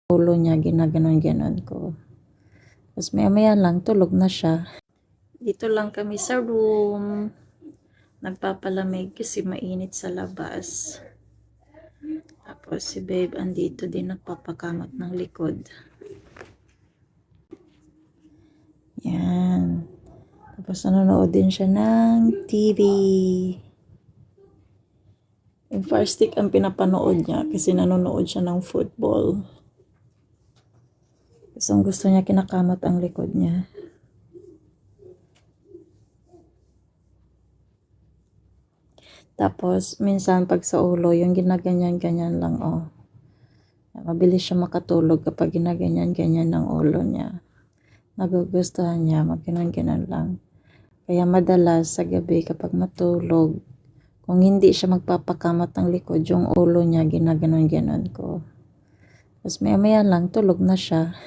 ulo niya, ginaganon-ganon ko. Tapos maya lang, tulog na siya. Dito lang kami sa room. Nagpapalamig kasi mainit sa labas. Tapos si babe andito din nagpapakamot ng likod. Yan. Tapos nanonood din siya ng TV. Yung Fire Stick ang pinapanood niya kasi nanonood siya ng football. Kasi ang gusto niya, kinakamot ang likod niya. Tapos, minsan pag sa ulo, yung ginaganyan-ganyan lang, oh. Mabilis siya makatulog kapag ginaganyan-ganyan ng ulo niya. Nagugustuhan niya, magganon-ganon lang. Kaya madalas sa gabi kapag matulog, kung hindi siya magpapakamot ng likod, yung ulo niya, ginaganon-ganon ko. Tapos maya lang, tulog na siya.